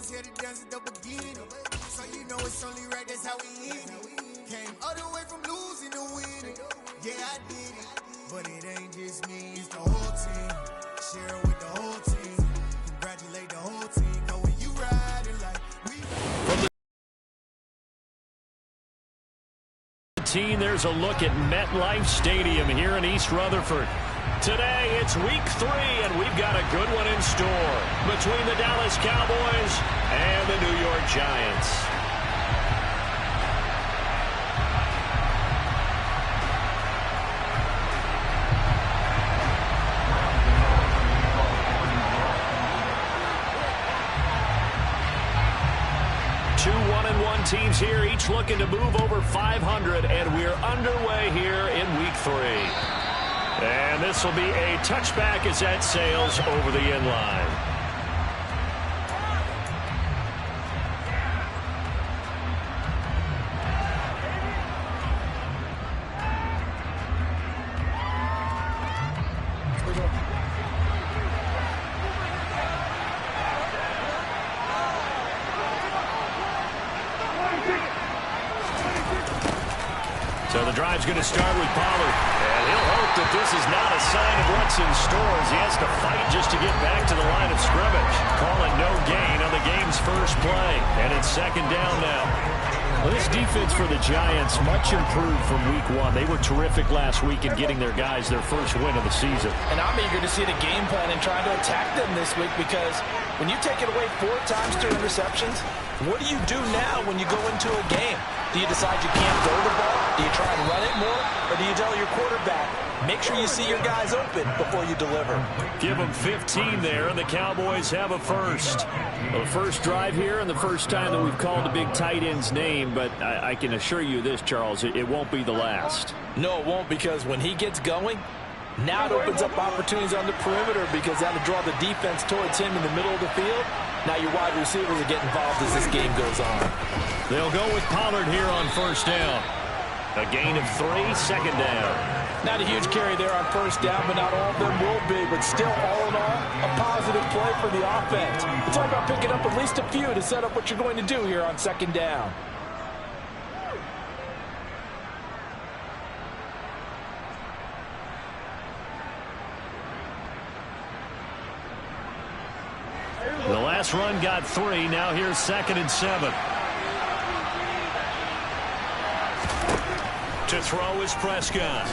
ones here to dance at the beginning. So you know it's only right, that's how we end it. Came all the way from losing to winning. Yeah, I did it. But it ain't just me, it's the whole team. Share it with the whole team. Congratulate the whole team. Know when you riding like we. There's a look at MetLife Stadium here in East Rutherford. Today, it's week 3, and we've got a good one in store between the Dallas Cowboys and the New York Giants. Two 1-1 teams here, each looking to move over 500, and we're underway here in week 3. And this will be a touchback as that sails over the end line. So the drive's going to start with Pollard. And he'll hope that this is not a sign of what's in store as he has to fight just to get back to the line of scrimmage. Calling no gain on the game's first play. And it's second down now. Well, this defense for the Giants much improved from week 1. They were terrific last week in getting their guys their first win of the season. And I'm eager to see the game plan and trying to attack them this week because when you take it away 4 times through interceptions, what do you do now when you go into a game? Do you decide you can't throw the ball? Do you try and run it more? Or do you tell your quarterback, make sure you see your guys open before you deliver? Give them 15 there, and the Cowboys have a first. Well, the first drive here and the first time that we've called the big tight end's name, but I can assure you this, Charles, it won't be the last. No, it won't, because when he gets going, now it opens up opportunities on the perimeter because that'll draw the defense towards him in the middle of the field. Now your wide receivers will get involved as this game goes on. They'll go with Pollard here on first down. A gain of 3, second down. Not a huge carry there on first down, but not all of them will be. But still, all in all, a positive play for the offense. It's all about picking up at least a few to set up what you're going to do here on second down. The last run got 3. Now here's 2nd and 7. To throw is Prescott.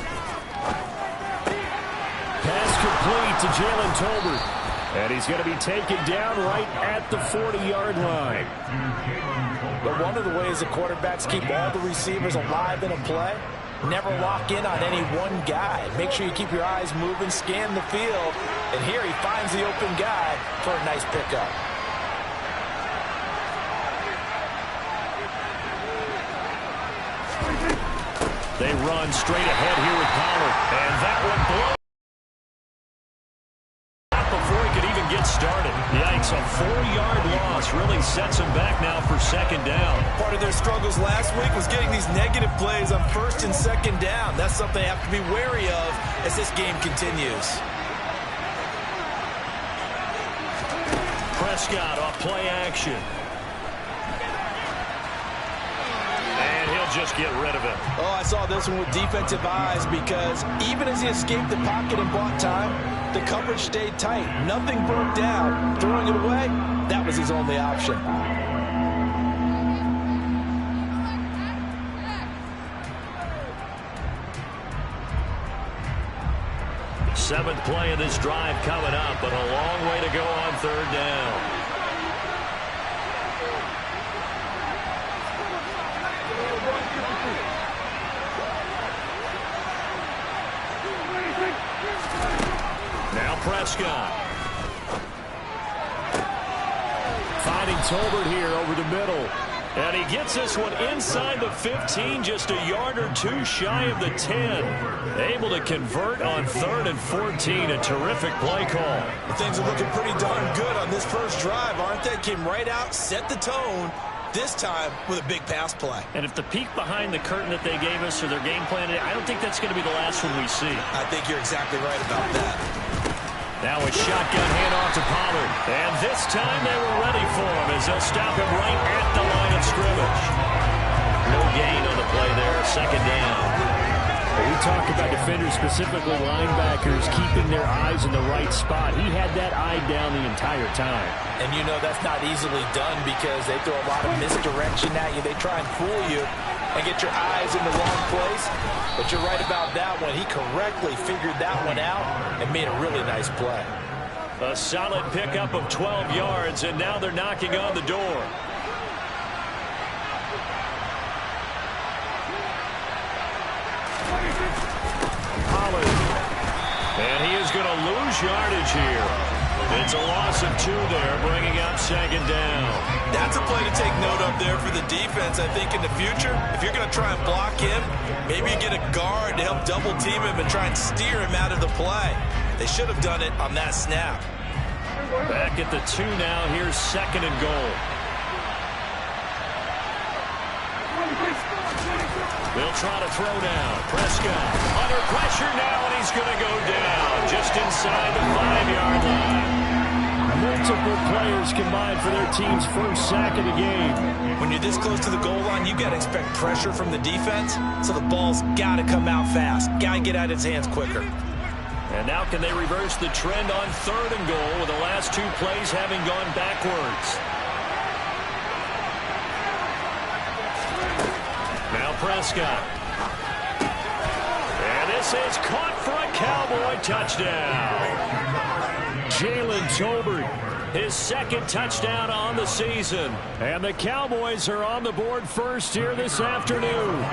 Pass complete to Jalen Tolbert. And he's going to be taken down right at the 40-yard line. But one of the ways the quarterbacks keep all the receivers alive in a play, never lock in on any one guy. Make sure you keep your eyes moving, scan the field. And here he finds the open guy for a nice pickup. They run straight ahead here with Pollard. And that one blows before he could even get started. Yikes, a 4-yard loss really sets him back now for second down. Part of their struggles last week was getting these negative plays on first and second down. That's something they have to be wary of as this game continues. Prescott off play action. And he'll just get rid of it. Oh, I saw this one with defensive eyes because even as he escaped the pocket and bought time, the coverage stayed tight. Nothing broke down. Throwing it away, that was his only option. Seventh play of this drive coming up, but a long way to go on third down. Now Prescott. Finding Tolbert here over the middle. And he gets this one inside the 15, just a yard or 2 shy of the 10. Able to convert on 3rd and 14. A terrific play call. Things are looking pretty darn good on this first drive, aren't they? Came right out, set the tone, this time with a big pass play. And if the peek behind the curtain that they gave us or their game plan, I don't think that's going to be the last one we see. I think you're exactly right about that. Now a shotgun handoff to Pollard. And this time they were ready for him as they'll stop him right at the line of scrimmage. No gain on the play there, second down. We talk about defenders, specifically linebackers, keeping their eyes in the right spot. He had that eye down the entire time. And you know that's not easily done because they throw a lot of misdirection at you. They try and fool you and get your eyes in the wrong place. But you're right about that one. He correctly figured that one out and made a really nice play. A solid pickup of 12 yards, and now they're knocking on the door. Pollard. And he is going to lose yardage here. It's a loss of 2 there, bringing up second down. That's a play to take note of there for the defense. I think in the future, if you're going to try and block him, maybe you get a guard to help double team him and try and steer him out of the play. They should have done it on that snap. Back at the 2 now. Here's second and goal. They'll try to throw down. Prescott under pressure now, and he's going to go down just inside the 5-yard line. Multiple players combined for their team's first sack of the game. When you're this close to the goal line, you got to expect pressure from the defense, so the ball's got to come out fast. Got to get out of his hands quicker. And now can they reverse the trend on third and goal with the last 2 plays having gone backwards? Now Prescott. And this is caught for a Cowboy touchdown. Jalen Tolbert, his second touchdown on the season. And the Cowboys are on the board first here this afternoon.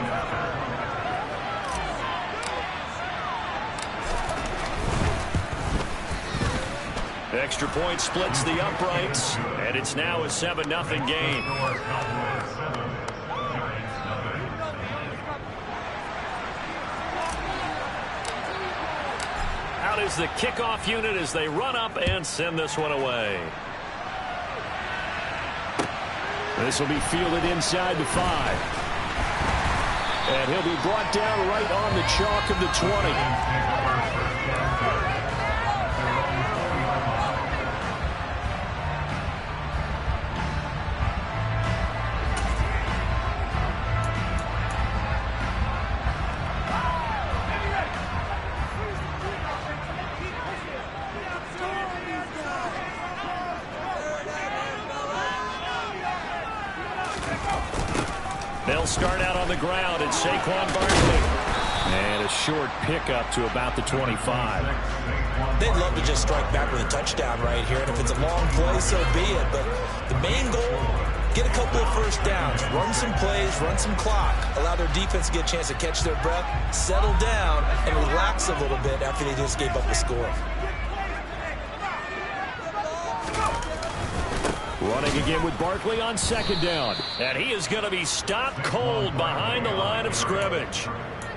Extra point splits the uprights, and it's now a 7-0 game. Out is the kickoff unit as they run up and send this one away. This will be fielded inside the 5. And he'll be brought down right on the chalk of the 20. They'll start out on the ground at Saquon Barkley. And a short pickup to about the 25. They'd love to just strike back with a touchdown right here. And if it's a long play, so be it. But the main goal, get a couple of first downs, run some plays, run some clock, allow their defense to get a chance to catch their breath, settle down, and relax a little bit after they just gave up the score. Running again with Barkley on second down. And he is going to be stopped cold behind the line of scrimmage.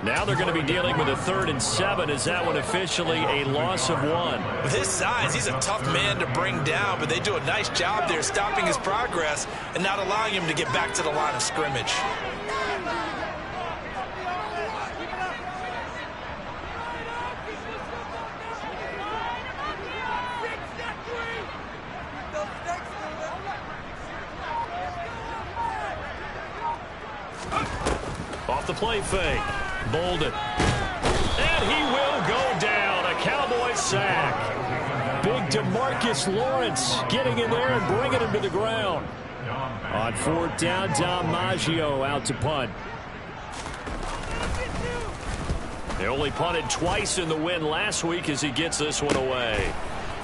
Now they're going to be dealing with a 3rd and 7. Is that one officially a loss of 1? With his size, he's a tough man to bring down, but they do a nice job there stopping his progress and not allowing him to get back to the line of scrimmage. Off the play fake. Bolden. And he will go down. A Cowboy sack. Big DeMarcus Lawrence getting in there and bringing him to the ground. On 4th down, Dom Maggio out to punt. They only punted twice in the win last week as he gets this one away.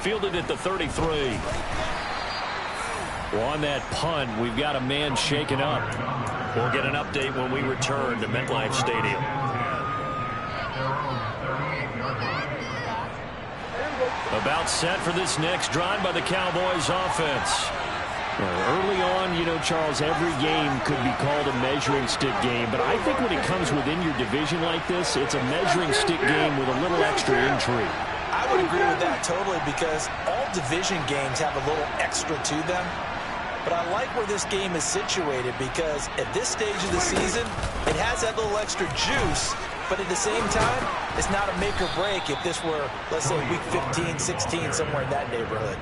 Fielded at the 33. Well, on that punt, we've got a man shaken up. We'll get an update when we return to MetLife Stadium. About set for this next drive by the Cowboys offense. Well, early on, you know, Charles, every game could be called a measuring stick game. But I think when it comes within your division like this, it's a measuring stick game with a little extra intrigue. I would agree with that totally because all division games have a little extra to them. But I like where this game is situated because at this stage of the season, it has that little extra juice but at the same time, it's not a make or break if this were, let's say, week 15, 16, somewhere in that neighborhood.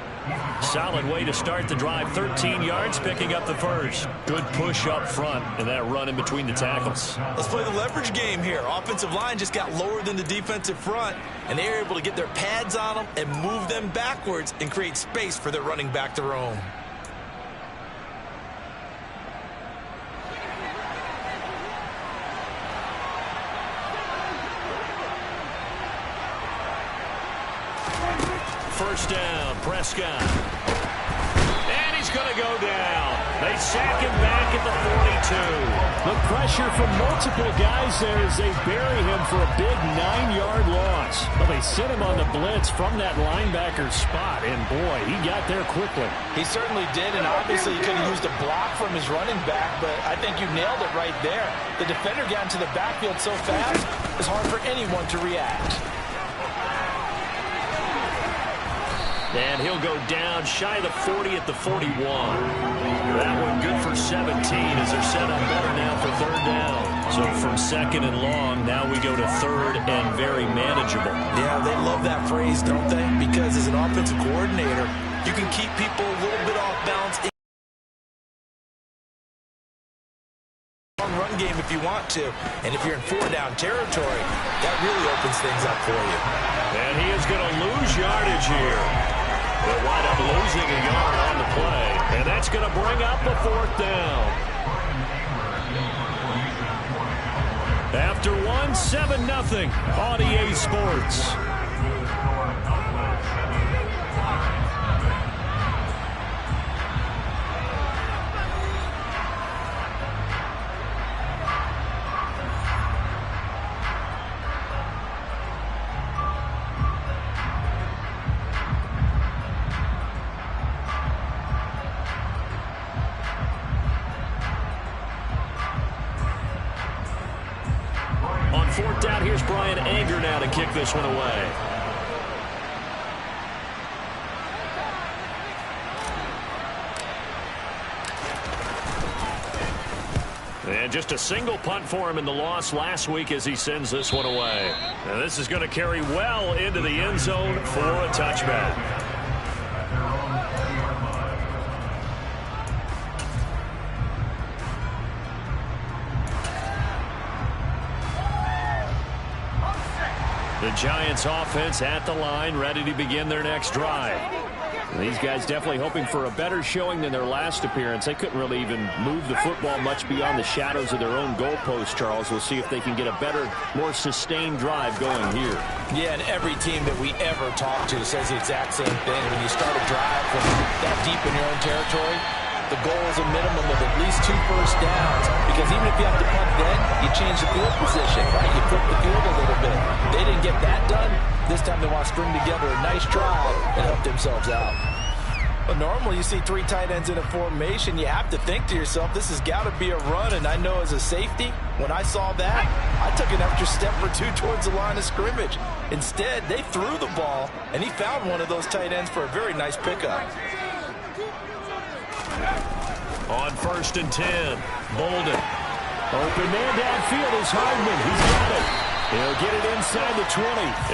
Solid way to start the drive. 13 yards, picking up the first. Good push up front, and that run in between the tackles. Let's play the leverage game here. Offensive line just got lower than the defensive front, and they were able to get their pads on them and move them backwards and create space for their running back to roam. First down, Prescott. And he's going to go down. They sack him back at the 42. The pressure from multiple guys there as they bury him for a big 9-yard loss. Well, they sent him on the blitz from that linebacker spot, and boy, he got there quickly. He certainly did, and obviously he could have used a block from his running back, but I think you nailed it right there. The defender got into the backfield so fast, it's hard for anyone to react. And he'll go down shy of the 40 at the 41. That one good for 17 as they're set up better now for third down. So from second and long, now we go to third and very manageable. Yeah, they love that phrase, don't they? Because as an offensive coordinator, you can keep people a little bit off balance in the run game if you want to. And if you're in 4-down territory, that really opens things up for you. And he is going to lose yardage here. They'll wind up losing a yard on the play. And that's going to bring up a fourth down. After 7-0 on EA Sports. Fourth down, here's Brian Anger now to kick this one away. And just a single punt for him in the loss last week as he sends this one away. And this is going to carry well into the end zone for a touchback. The Giants offense at the line, ready to begin their next drive. And these guys definitely hoping for a better showing than their last appearance. They couldn't really even move the football much beyond the shadows of their own goalpost, Charles. We'll see if they can get a better, more sustained drive going here. Yeah, and every team that we ever talk to says the exact same thing. When you start a drive from that deep in your own territory, the goal is a minimum of at least 2 first downs, because even if you have to punt then, you change the field position, right? You flip the field a little bit. They didn't get that done. This time they want to string together a nice drive and help themselves out. But normally you see 3 tight ends in a formation, you have to think to yourself, this has got to be a run, and I know as a safety, when I saw that, I took an extra step or 2 towards the line of scrimmage. Instead, they threw the ball, and he found one of those tight ends for a very nice pickup. On 1st and 10, Bolden. Open man downfield is Hardman. He's got it. He'll get it inside the 20.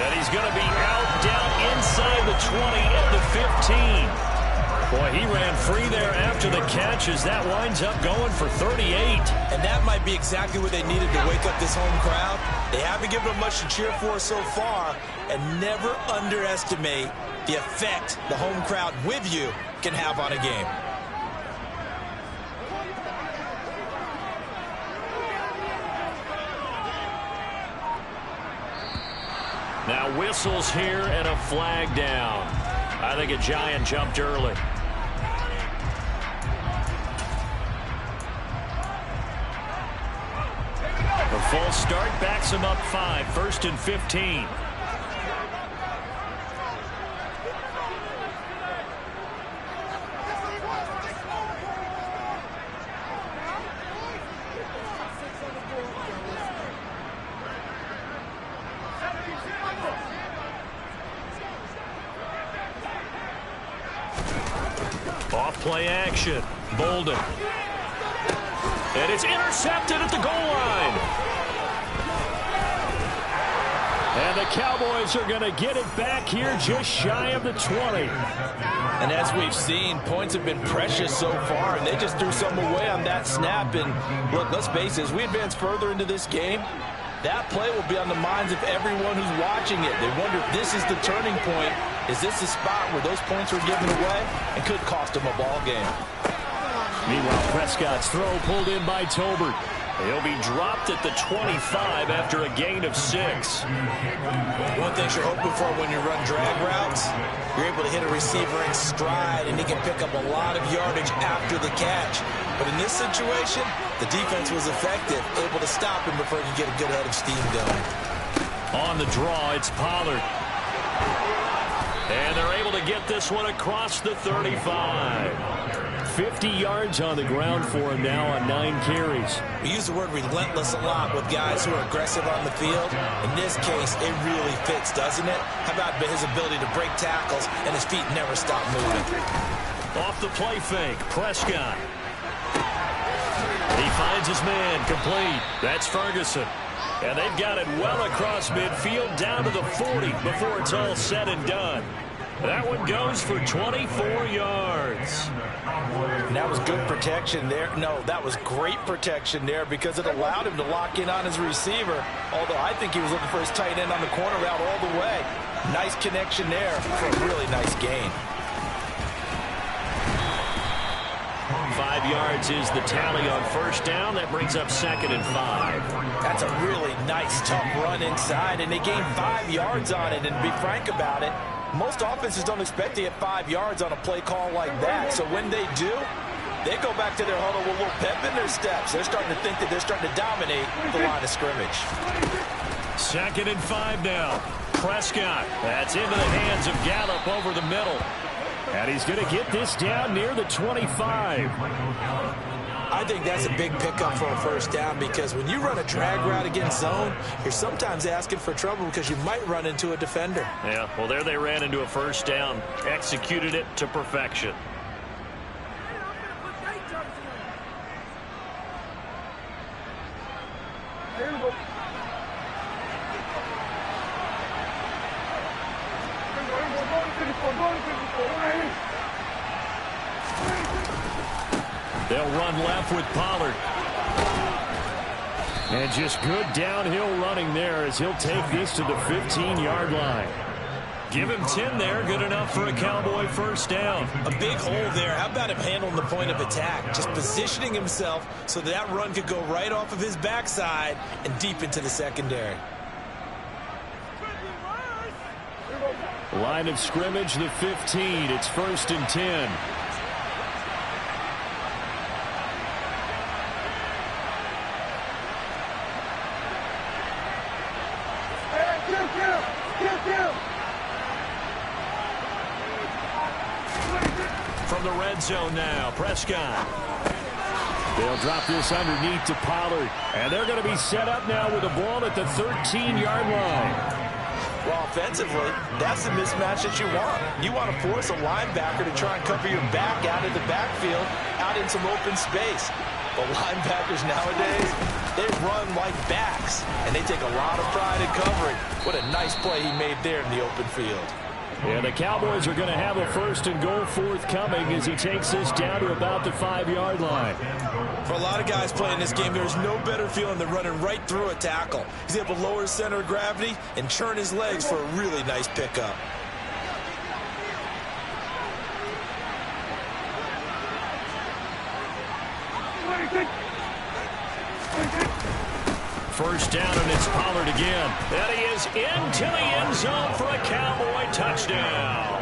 And he's going to be out down inside the 20 at the 15. Boy, he ran free there after the catch as that winds up going for 38. And that might be exactly what they needed to wake up this home crowd. They haven't given them much to cheer for so far, and never underestimate the effect the home crowd with you can have on a game. Now whistles here and a flag down. I think a Giant jumped early. A full start backs him up 5, 1st and 15. Off-play action. Bolden. And it's intercepted at the goal line. And the Cowboys are going to get it back here just shy of the 20. And as we've seen, points have been precious so far, and they just threw some away on that snap. And look, let's face it, as we advance further into this game, that play will be on the minds of everyone who's watching it. They wonder if this is the turning point. Is this the spot where those points were given away and could cost them a ball game? Meanwhile, Prescott's throw pulled in by Tolbert. He'll be dropped at the 25 after a gain of 6. One thing you're hoping for when you run drag routes, you're able to hit a receiver in stride, and he can pick up a lot of yardage after the catch. But in this situation, the defense was effective, able to stop him before he could get a good head of steam going. On the draw, it's Pollard. And they're able to get this one across the 35. 50 yards on the ground for him now on 9 carries. We use the word relentless a lot with guys who are aggressive on the field. In this case, it really fits, doesn't it? How about his ability to break tackles and his feet never stop moving? Off the play fake, Prescott. He finds his man, complete. That's Ferguson. And they've got it well across midfield down to the 40 before it's all said and done. That one goes for 24 yards. And that was good protection there. No, that was great protection there because it allowed him to lock in on his receiver. Although I think he was looking for his tight end on the corner route all the way. Nice connection there for a really nice gain. 5 yards is the tally on first down. That brings up 2nd and 5. That's a really nice, tough run inside, and they gained 5 yards on it. And to be frank about it, most offenses don't expect to get 5 yards on a play call like that. So when they do, they go back to their huddle with a little pep in their steps. They're starting to think that they're starting to dominate the line of scrimmage. 2nd and 5 now. Prescott. That's into the hands of Gallup over the middle. And he's going to get this down near the 25. I think that's a big pickup for a first down because when you run a drag route against zone, you're sometimes asking for trouble because you might run into a defender. Yeah, well, there they ran into a first down. Executed it to perfection. They'll run left with Pollard. And just good downhill running there as he'll take this to the 15-yard line. Give him 10 there, good enough for a Cowboy first down. A big hole there. How about him handling the point of attack? Just positioning himself so that run could go right off of his backside and deep into the secondary. Line of scrimmage, the 15. It's 1st and 10. From the red zone now, Prescott. They'll drop this underneath to Pollard. And they're going to be set up now with the ball at the 13-yard line. Well, offensively, that's the mismatch that you want. You want to force a linebacker to try and cover your back out in the backfield, out in some open space. But linebackers nowadays, they run like backs, and they take a lot of pride in covering. What a nice play he made there in the open field. Yeah, the Cowboys are going to have a 1st and goal forthcoming as he takes this down to about the 5-yard line. For a lot of guys playing this game, there's no better feeling than running right through a tackle. He's able to lower his center of gravity and churn his legs for a really nice pickup. First down, and it's Pollard again. And he is into the end zone for a Cowboy touchdown.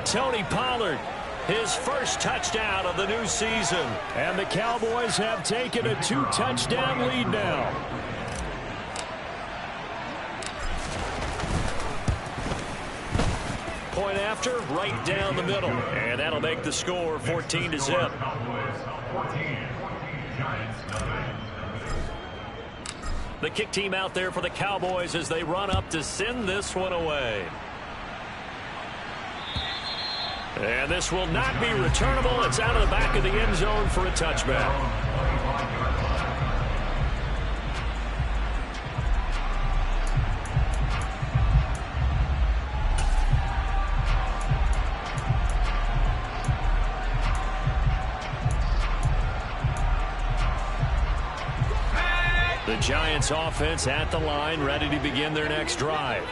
Tony Pollard, his first touchdown of the new season. And the Cowboys have taken a 2-touchdown lead now. Point after, right down the middle. And that'll make the score 14-0. The kick team out there for the Cowboys as they run up to send this one away. And this will not be returnable. It's out of the back of the end zone for a touchback. Giants offense at the line, ready to begin their next drive.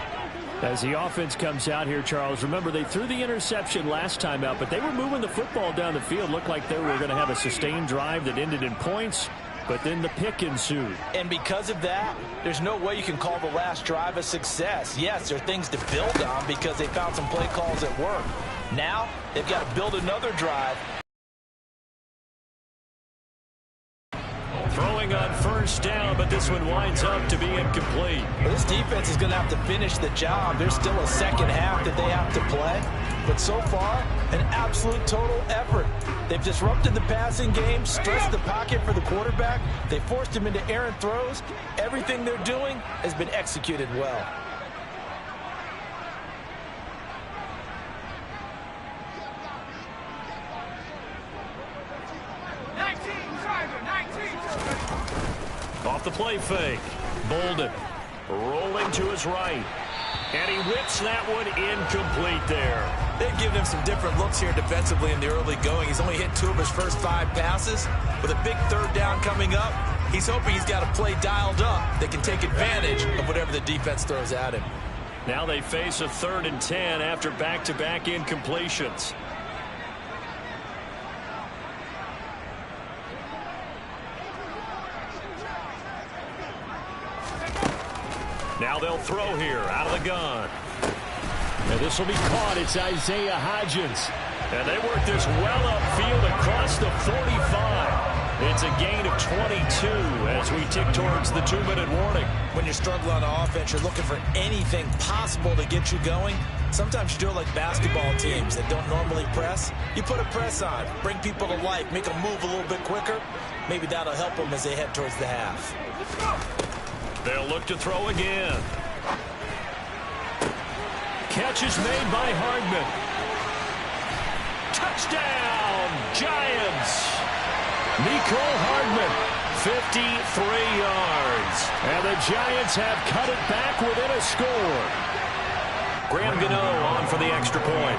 As the offense comes out here, Charles, remember they threw the interception last time out, but they were moving the football down the field. Looked like they were going to have a sustained drive that ended in points, but then the pick ensued. And because of that, there's no way you can call the last drive a success. Yes, there are things to build on because they found some play calls that work. Now, they've got to build another drive. Throwing on first down, but this one winds up to be incomplete. Well, this defense is going to have to finish the job. There's still a second half that they have to play. But so far, an absolute total effort. They've disrupted the passing game, stressed the pocket for the quarterback. They forced him into errant throws. Everything they're doing has been executed well. Off the play fake. Bolden rolling to his right. And he whips that one incomplete there. They've given him some different looks here defensively in the early going. He's only hit 2 of his first 5 passes. With a big third down coming up, he's hoping he's got a play dialed up that can take advantage of whatever the defense throws at him. Now they face a 3rd and 10 after back-to-back incompletions. Now they'll throw here out of the gun. And this will be caught. It's Isaiah Hodgins. And they work this well upfield across the 45. It's a gain of 22 as we tick towards the 2-minute warning. When you're struggling on offense, you're looking for anything possible to get you going. Sometimes you do it like basketball teams that don't normally press. You put a press on, bring people to life, make them move a little bit quicker. Maybe that'll help them as they head towards the half. They'll look to throw again. Catch is made by Hardman. Touchdown, Giants. Mecole Hardman, 53 yards. And the Giants have cut it back within a score. Graham Gano on for the extra point.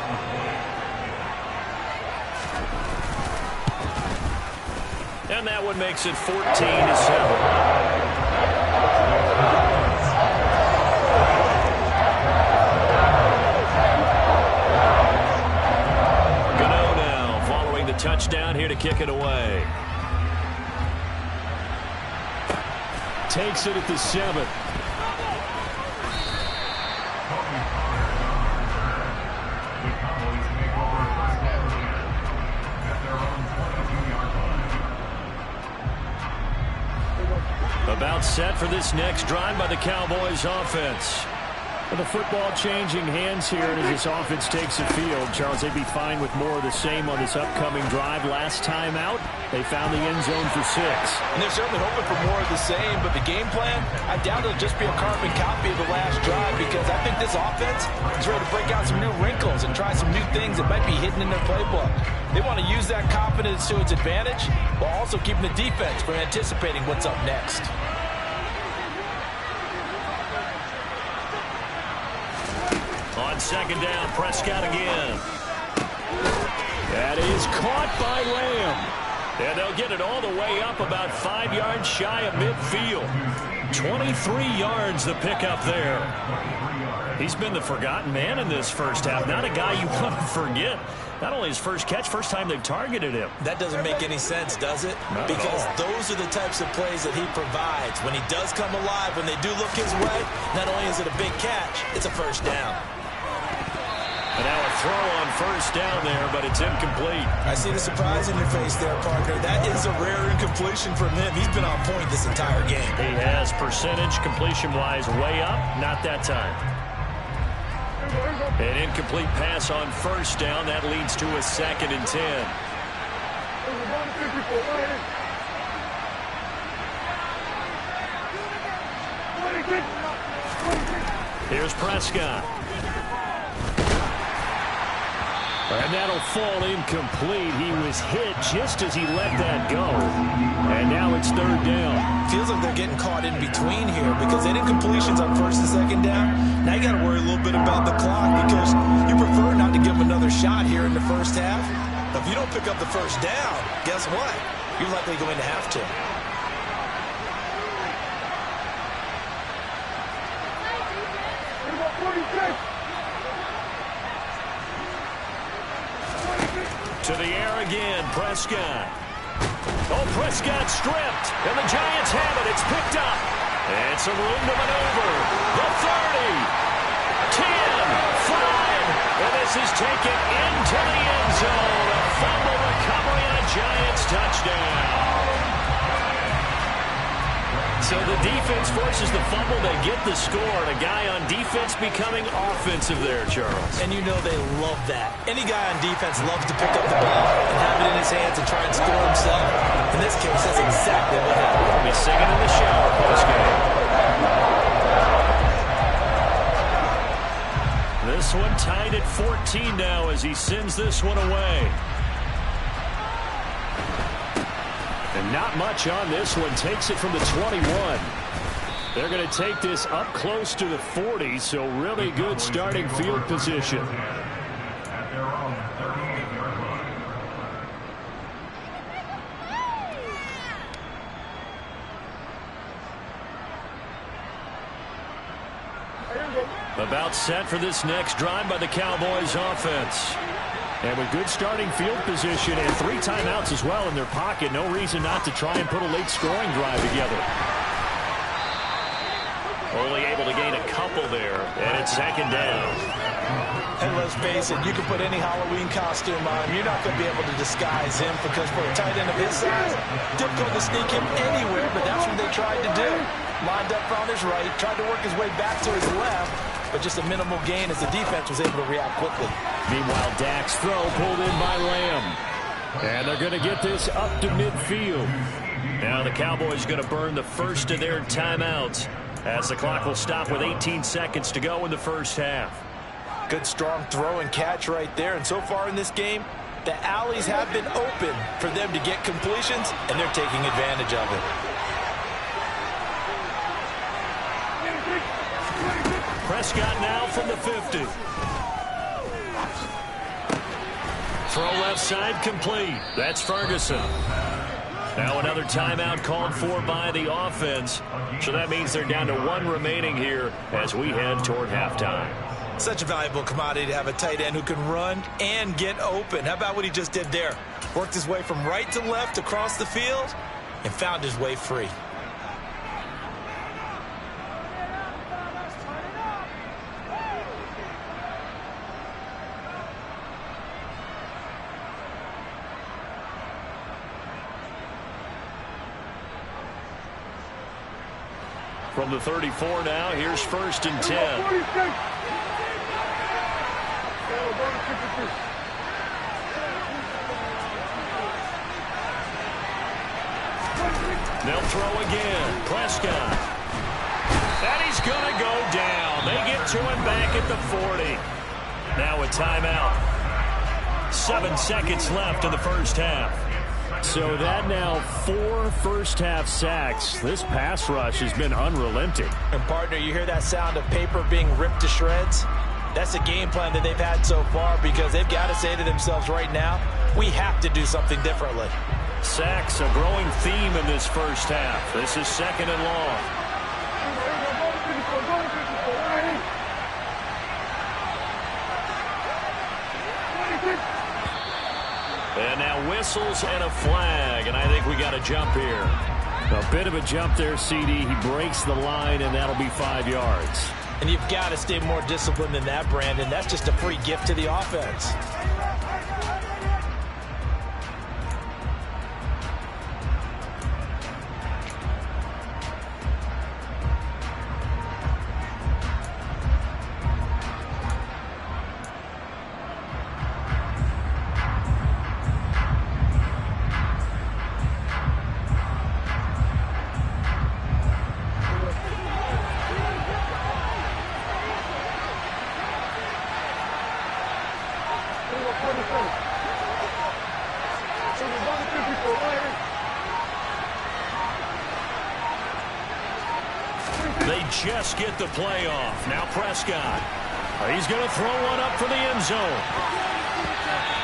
And that one makes it 14-7. Touchdown here to kick it away. Takes it at the 7. About set for this next drive by the Cowboys offense. The football changing hands here as this offense takes the field. Charles, they'd be fine with more of the same on this upcoming drive. Last time out, they found the end zone for 6. And they're certainly hoping for more of the same, but the game plan, I doubt it'll just be a carbon copy of the last drive because I think this offense is ready to break out some new wrinkles and try some new things that might be hidden in their playbook. They want to use that confidence to its advantage while also keeping the defense from anticipating what's up next. On second down, Prescott again. That is caught by Lamb. And they'll get it all the way up about 5 yards shy of midfield. 23 yards the pickup there. He's been the forgotten man in this first half. Not a guy you want to forget. Not only his first catch, first time they've targeted him. That doesn't make any sense, does it? Because those are the types of plays that he provides. When he does come alive, when they do look his way, not only is it a big catch, it's a first down. And now a throw on first down there, but it's incomplete. I see the surprise in your face there, partner. That is a rare incompletion from him. He's been on point this entire game. He has percentage completion-wise way up. Not that time. An incomplete pass on first down. That leads to a 2nd and 10. Here's Prescott. And that'll fall incomplete. He was hit just as he let that go. And now it's 3rd down. Feels like they're getting caught in between here because they did completions on 1st and 2nd down. Now you got to worry a little bit about the clock because you prefer not to give them another shot here in the first half. If you don't pick up the first down, guess what? You're likely going to have to. To the air again, Prescott. Oh, Prescott stripped, and the Giants have it. It's picked up. And some room to maneuver. The 30, 10, 5, and this is taken into the end zone. A fumble recovery and a Giants touchdown. So the defense forces the fumble. They get the score, and a guy on defense becoming offensive there, Charles. And you know they love that. Any guy on defense loves to pick up the ball and have it in his hands and try and score himself. In this case, that's exactly what happened. He'll be singing in the shower post-game. This one tied at 14 now as he sends this one away. And not much on this one. Takes it from the 21. They're going to take this up close to the 40, so really good starting field position. About set for this next drive by the Cowboys offense. And with good starting field position and 3 timeouts as well in their pocket, no reason not to try and put a late scoring drive together. Only able to gain a couple there, and it's second down. And let's face it, you can put any Halloween costume on. You're not going to be able to disguise him because for a tight end of his size, difficult to sneak him anywhere, but that's what they tried to do. Lined up on his right, tried to work his way back to his left, but just a minimal gain as the defense was able to react quickly. Meanwhile, Dak's throw pulled in by Lamb. And they're going to get this up to midfield. Now the Cowboys going to burn the first of their timeouts as the clock will stop with 18 seconds to go in the first half. Good strong throw and catch right there. And so far in this game, the alleys have been open for them to get completions, and they're taking advantage of it. Prescott now from the 50. Throw left side complete. That's Ferguson. Now another timeout called for by the offense. So that means they're down to 1 remaining here as we head toward halftime. Such a valuable commodity to have a tight end who can run and get open. How about what he just did there? Worked his way from right to left across the field and found his way free. From the 34 now, here's 1st and 10. They'll throw again. Prescott. And he's going to go down. They get to him back at the 40. Now a timeout. 7 seconds left in the first half. So that now 4 first-half sacks. This pass rush has been unrelenting. And, partner, you hear that sound of paper being ripped to shreds? That's a game plan that they've had so far because they've got to say to themselves right now, we have to do something differently. Sacks, a growing theme in this first half. This is 2nd and long. And now whistles and a flag, and I think we got a jump here. A bit of a jump there, CD. He breaks the line, and that'll be 5 yards. And you've got to stay more disciplined than that, Brandon. That's just a free gift to the offense. They just get the play off. Now Prescott. He's going to throw one up for the end zone.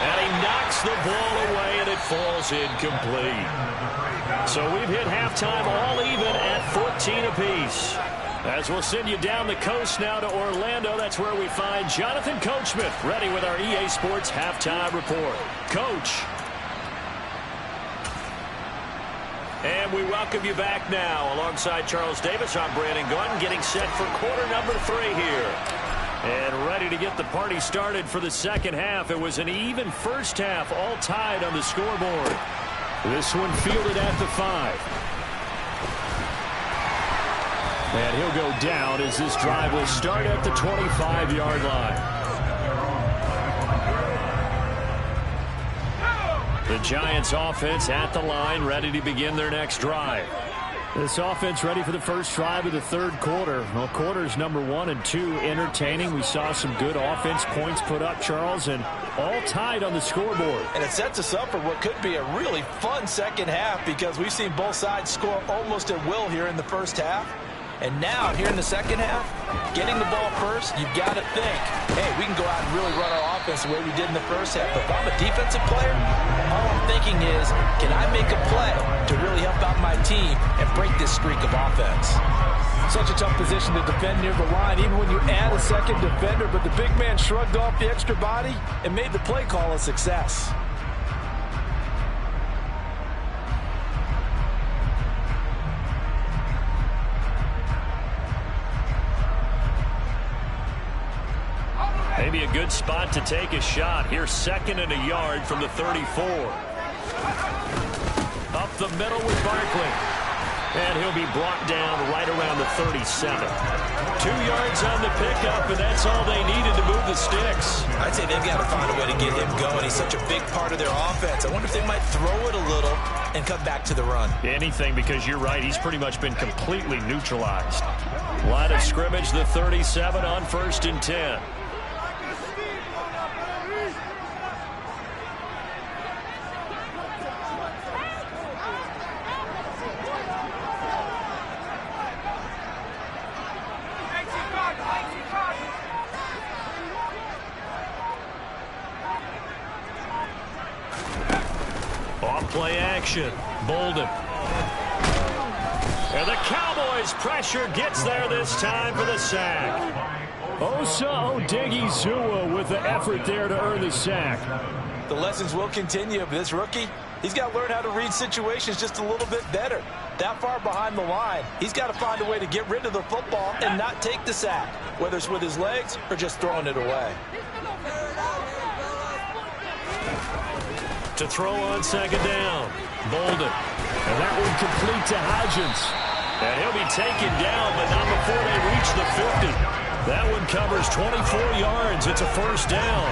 And he knocks the ball away, and it falls incomplete. So we've hit halftime all even at 14 apiece. As we'll send you down the coast now to Orlando, that's where we find Jonathan Coachman ready with our EA Sports Halftime Report. Coach. And we welcome you back now. Alongside Charles Davis, I'm Brandon Gaudin, getting set for quarter number 3 here. And ready to get the party started for the second half. It was an even first half, all tied on the scoreboard. This one fielded at the 5. And he'll go down as this drive will start at the 25-yard line. The Giants offense at the line, ready to begin their next drive. This offense ready for the first drive of the third quarter. Well, quarters number 1 and 2 entertaining. We saw some good offense points put up, Charles, and all tied on the scoreboard. And it sets us up for what could be a really fun second half because we've seen both sides score almost at will here in the first half. And now, here in the second half, getting the ball first, you've got to think, hey, we can go out and really run our offense the way we did in the first half. But if I'm a defensive player, all I'm thinking is, can I make a play to really help out my team and break this streak of offense? Such a tough position to defend near the line, even when you add a second defender. But the big man shrugged off the extra body and made the play call a success. Maybe a good spot to take a shot. Here's 2nd and a yard from the 34. Up the middle with Barkley. And he'll be brought down right around the 37. 2 yards on the pickup, and that's all they needed to move the sticks. I'd say they've got to find a way to get him going. He's such a big part of their offense. I wonder if they might throw it a little and come back to the run. Anything, because you're right. He's pretty much been completely neutralized. Line of scrimmage, the 37 on 1st and 10. Play action. Bolden. And the Cowboys pressure gets there this time for the sack. Osa Odighizuwa with the effort there to earn the sack. The lessons will continue of this rookie. He's got to learn how to read situations just a little bit better. That far behind the line, he's got to find a way to get rid of the football and not take the sack, whether it's with his legs or just throwing it away. To throw on 2nd down. Bolden. And that one complete to Hodgins. And he'll be taken down, but not before they reach the 50. That one covers 24 yards. It's a 1st down.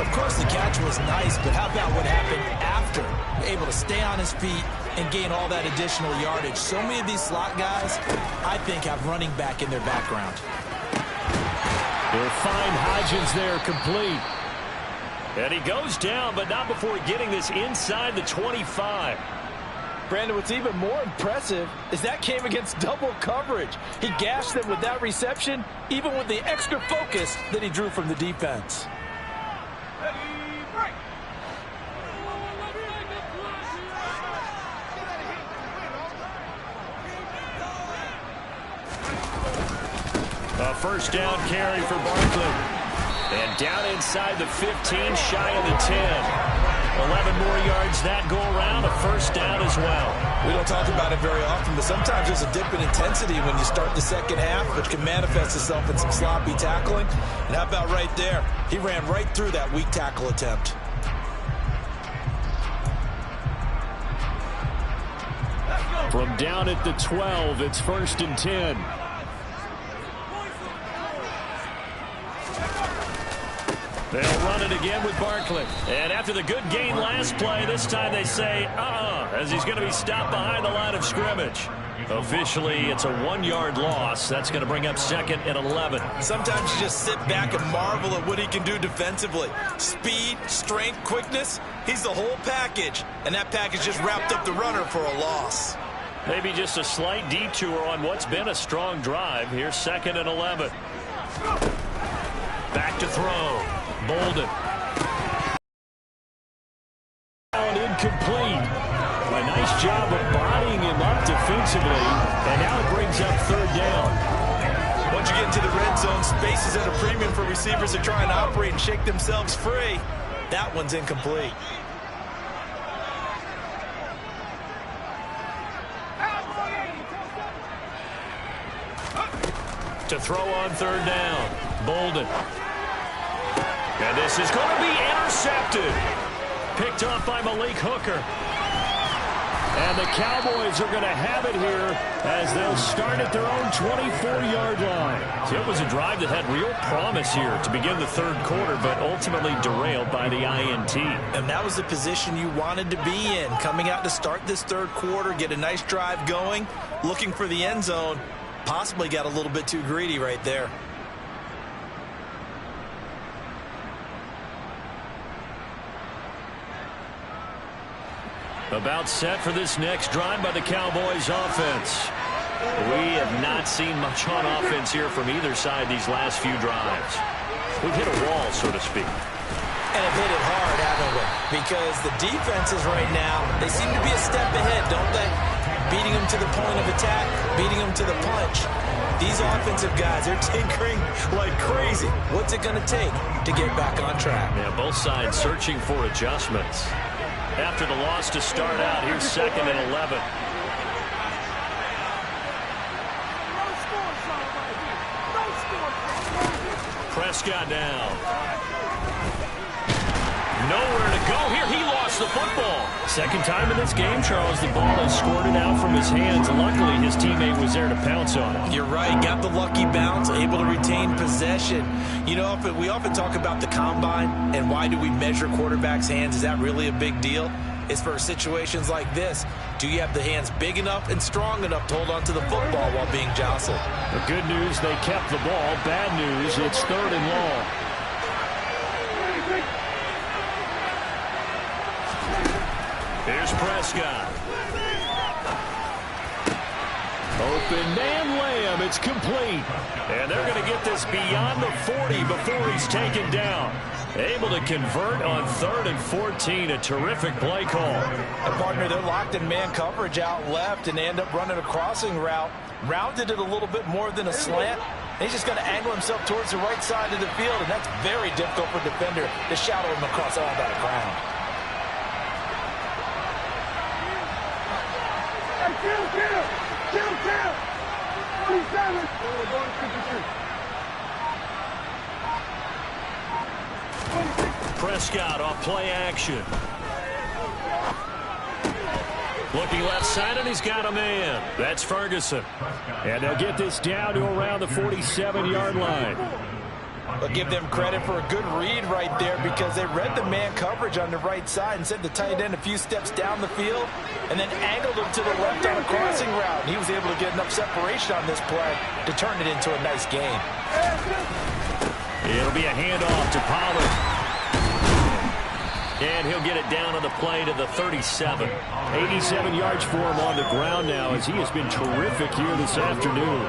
Of course, the catch was nice, but how about what happened after? Able to stay on his feet and gain all that additional yardage. So many of these slot guys, I think, have running back in their background. They'll find Hodgins there complete. And he goes down, but not before getting this inside the 25. Brandon, what's even more impressive is that came against double coverage. He gashed them with that reception, even with the extra focus that he drew from the defense. A 1st down carry for Barkley. And down inside the 15, shy of the 10. 11 more yards that go around, a 1st down as well. We don't talk about it very often, but sometimes there's a dip in intensity when you start the second half, which can manifest itself in some sloppy tackling. And how about right there? He ran right through that weak tackle attempt. From down at the 12, it's 1st and 10. They'll run it again with Barkley. And after the good gain last play, this time they say, as he's going to be stopped behind the line of scrimmage. Officially, it's a 1-yard loss. That's going to bring up 2nd and 11. Sometimes you just sit back and marvel at what he can do defensively. Speed, strength, quickness, he's the whole package. And that package just wrapped up the runner for a loss. Maybe just a slight detour on what's been a strong drive. Here's 2nd and 11. Back to throw. Bolden. Incomplete. A nice job of bodying him up defensively, and now it brings up third down. Once you get into the red zone, space is at a premium for receivers to try and operate and shake themselves free. That one's incomplete. To throw on third down, Bolden. And this is going to be intercepted. Picked off by Malik Hooker. And the Cowboys are going to have it here as they'll start at their own 24-yard line. So it was a drive that had real promise here to begin the third quarter, but ultimately derailed by the INT. And that was the position you wanted to be in. Coming out to start this third quarter, get a nice drive going, looking for the end zone. Possibly got a little bit too greedy right there. About set for this next drive by the Cowboys offense. We have not seen much on offense here from either side these last few drives. We've hit a wall, so to speak. And have hit it hard, haven't we? Because the defenses right now, they seem to be a step ahead, don't they? Beating them to the point of attack, beating them to the punch. These offensive guys, they're tinkering like crazy. What's it going to take to get back on track? Yeah, both sides searching for adjustments. After the loss to start out, here's 2nd and 11. Prescott down. Nowhere to go here. He lost the football. Second time in this game, Charles, the ball is squirted out from his hands. Luckily, his teammate was there to pounce on it. You're right. Got the lucky bounce, able to retain possession. You know, we often talk about the combine and why do we measure quarterbacks' hands. Is that really a big deal? It's for situations like this. Do you have the hands big enough and strong enough to hold on to the football while being jostled? The good news, they kept the ball. Bad news, it's 3rd and long. Here's Prescott. Open man Lamb. It's complete. And they're going to get this beyond the 40 before he's taken down. Able to convert on 3rd and 14. A terrific play call. And partner, they're locked in man coverage out left, and they end up running a crossing route. Rounded it a little bit more than a slant. And he's just going to angle himself towards the right side of the field, and that's very difficult for a defender to shadow him across all that ground. Prescott off play action. Looking left side, and he's got a man. That's Ferguson. And they'll get this down to around the 47-yard line. I'll give them credit for a good read right there because they read the man coverage on the right side and sent the tight end a few steps down the field and then angled him to the left on a crossing route. And he was able to get enough separation on this play to turn it into a nice game. It'll be a handoff to Pollard. And he'll get it down on the play to the 37. 87 yards for him on the ground now as he has been terrific here this afternoon.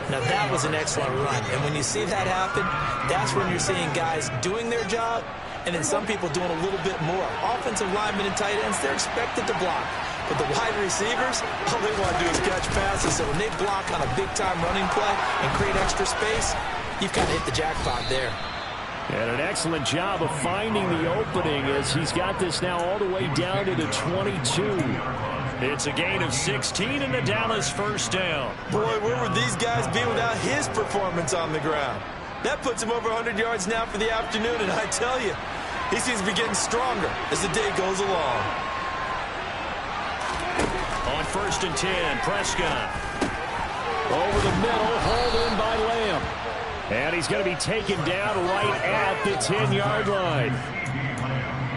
Now that was an excellent run, and when you see that happen, that's when you're seeing guys doing their job and then some people doing a little bit more. Offensive linemen and tight ends, they're expected to block. But the wide receivers, all they want to do is catch passes. So when they block on a big-time running play and create extra space, you've kind of hit the jackpot there. And an excellent job of finding the opening as he's got this now all the way down to the 22. It's a gain of 16 in the Dallas first down. Boy, where would these guys be without his performance on the ground? That puts him over 100 yards now for the afternoon, and I tell you, he seems to be getting stronger as the day goes along. On 1st and 10, Prescott. Over the middle, hauled in by Lamb. And he's going to be taken down right at the 10-yard line.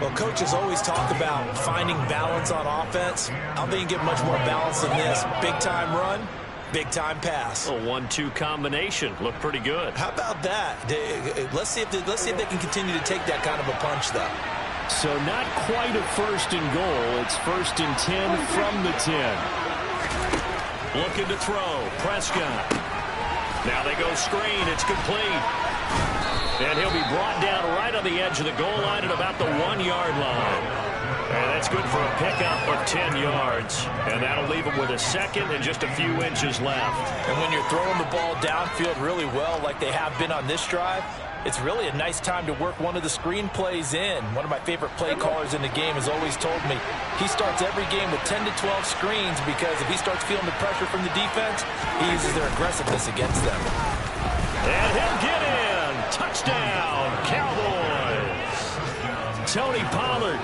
Well, coaches always talk about finding balance on offense. I don't think you get much more balance than this. Big-time run, big-time pass. A 1-2 combination. Looked pretty good. How about that? Let's see if they can continue to take that kind of a punch, though. So not quite a 1st and goal. It's 1st and 10 from the 10. Looking to throw. Prescott. Now they go screen. It's complete. And he'll be brought down right on the edge of the goal line at about the 1-yard line. And that's good for a pickup of 10 yards. And that'll leave them with a second and just a few inches left. And when you're throwing the ball downfield really well like they have been on this drive, it's really a nice time to work one of the screen plays in. One of my favorite play callers in the game has always told me he starts every game with 10 to 12 screens because if he starts feeling the pressure from the defense, he uses their aggressiveness against them. And he'll get in. Touchdown, Cowboys. Tony Pollard,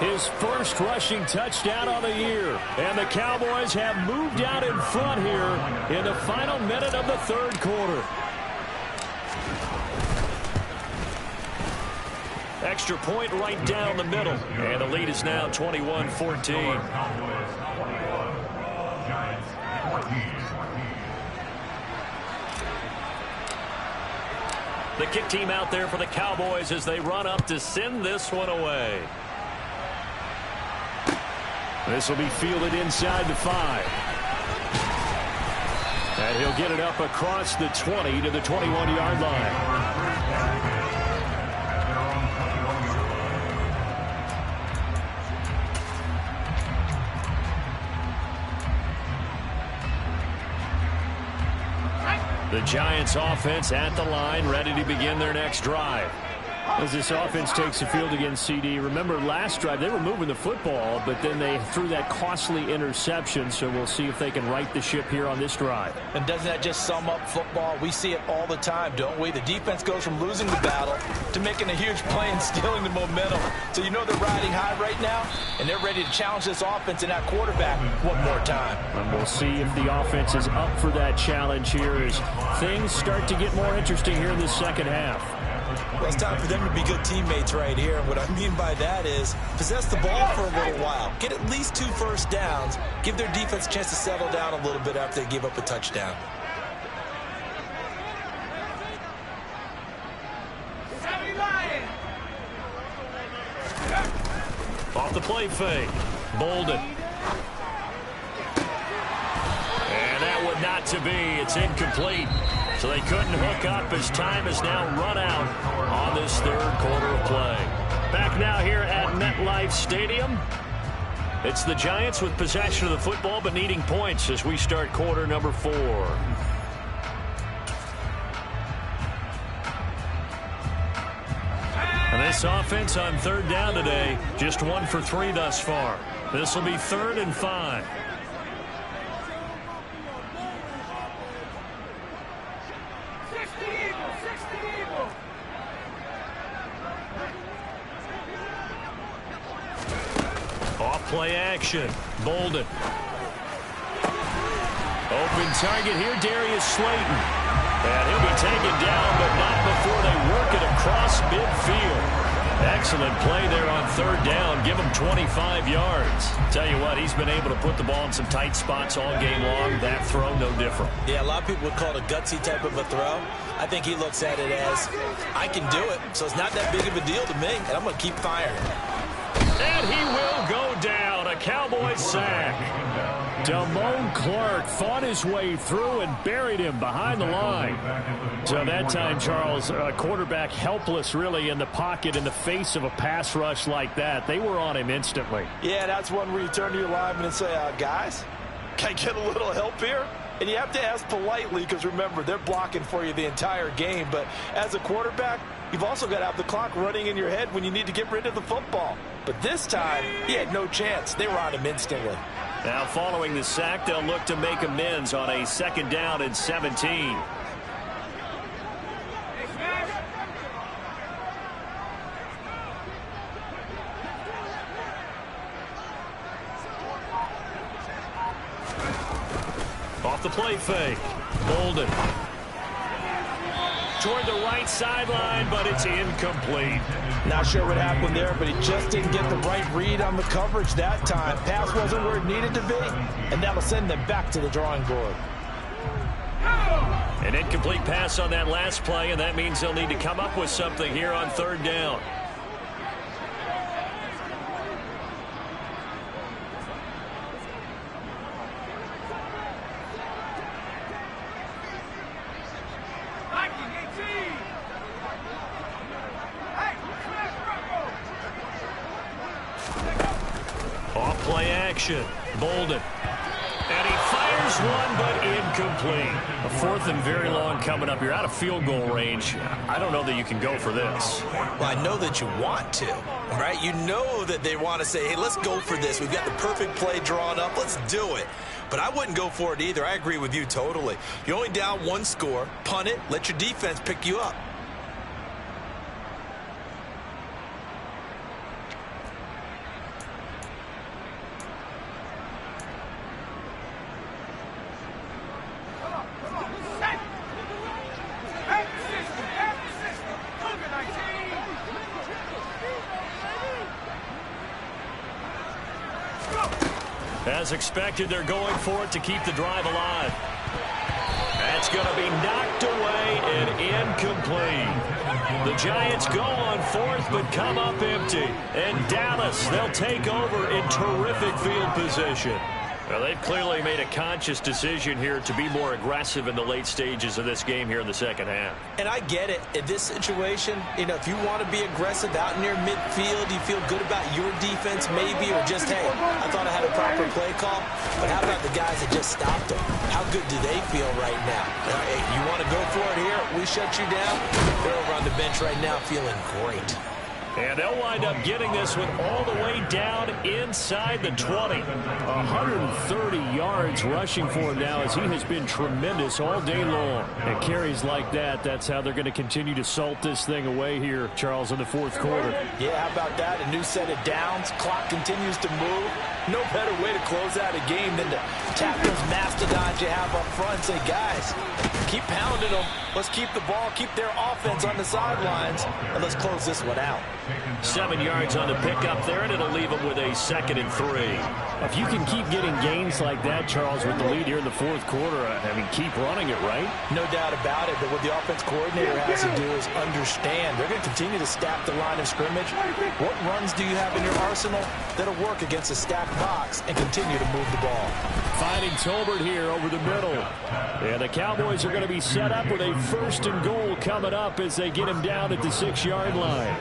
his first rushing touchdown of the year. And the Cowboys have moved out in front here in the final minute of the third quarter. Extra point right down the middle. And the lead is now 21-14. The kick team out there for the Cowboys as they run up to send this one away. This will be fielded inside the 5. And he'll get it up across the 20 to the 21-yard line. The Giants offense at the line, ready to begin their next drive. As this offense takes the field against CD, remember last drive they were moving the football, but then they threw that costly interception, so we'll see if they can right the ship here on this drive. And doesn't that just sum up football? We see it all the time, don't we? The defense goes from losing the battle to making a huge play and stealing the momentum. So you know they're riding high right now, and they're ready to challenge this offense and that quarterback one more time. And we'll see if the offense is up for that challenge here as things start to get more interesting here in the second half. Well, it's time for them to be good teammates right here. And what I mean by that is possess the ball for a little while. Get at least 2 first downs. Give their defense a chance to settle down a little bit after they give up a touchdown. Off the play fake. Bolden. And that would not to be. It's incomplete. So they couldn't hook up as time is now run out on this third quarter of play. Back now here at MetLife Stadium. It's the Giants with possession of the football but needing points as we start quarter number 4. And this offense on third down today, just 1 for 3 thus far. This will be 3rd and 5. Play action. Bolden. Open target here, Darius Slayton. And he'll be taken down, but not before they work it across midfield. Excellent play there on third down. Give him 25 yards. Tell you what, he's been able to put the ball in some tight spots all game long. That throw, no different. Yeah, a lot of people would call it a gutsy type of a throw. I think he looks at it as, I can do it, so it's not that big of a deal to me, and I'm going to keep firing. And he will go down. A Cowboy sack. Damone Clark fought his way through and buried him behind the line. So that time, Charles, a quarterback helpless really in the pocket in the face of a pass rush like that. They were on him instantly. Yeah, that's one where you turn to your lineman and say, guys, can I get a little help here? And you have to ask politely because, remember, they're blocking for you the entire game. But as a quarterback, you've also got to have the clock running in your head when you need to get rid of the football. But this time, he had no chance. They were on him instantly. Now, following the sack, they'll look to make amends on a 2nd down and 17. Off the play fake. Bolden. Toward the right sideline, but it's incomplete. Not sure what happened there, but he just didn't get the right read on the coverage that time. Pass wasn't where it needed to be, and that'll send them back to the drawing board. An incomplete pass on that last play, and that means they'll need to come up with something here on 3rd down. action. Bolden. And he fires one, but incomplete. A fourth and very long coming up. You're out of field goal range. I don't know that you can go for this. Well, I know that you want to, right? You know that they want to say, hey, let's go for this. We've got the perfect play drawn up. Let's do it. But I wouldn't go for it either. I agree with you totally. You're only down one score. Punt it. Let your defense pick you up. As expected, they're going for it to keep the drive alive. That's going to be knocked away and incomplete. The Giants go on fourth but come up empty. And Dallas, they'll take over in terrific field position. Well, they've clearly made a conscious decision here to be more aggressive in the late stages of this game here in the second half. And I get it. In this situation, you know, if you want to be aggressive out near midfield, you feel good about your defense maybe, or just, hey, I thought I had a proper play call. But how about the guys that just stopped them? How good do they feel right now? Hey, you want to go for it here? We shut you down. They're over on the bench right now feeling great. And they'll wind up getting this one all the way down inside the 20. 130 yards rushing for him now as he has been tremendous all day long. And carries like that, that's how they're going to continue to salt this thing away here, Charles, in the fourth quarter. Yeah, how about that? A new set of downs. Clock continues to move. No better way to close out a game than to tap those mastodons you have up front and say, guys, keep pounding them. Let's keep the ball, keep their offense on the sidelines, and let's close this one out. 7 yards on the pickup there, and it'll leave them with a 2nd and 3. If you can keep getting gains like that, Charles, with the lead here in the fourth quarter, I mean, keep running it, right? No doubt about it, but what the offense coordinator has to do is understand. They're going to continue to stack the line of scrimmage. What runs do you have in your arsenal that'll work against a stacked box and continue to move the ball? Finding Tolbert here over the middle. And the Cowboys are going to be set up with a 1st and goal coming up as they get him down at the 6-yard line.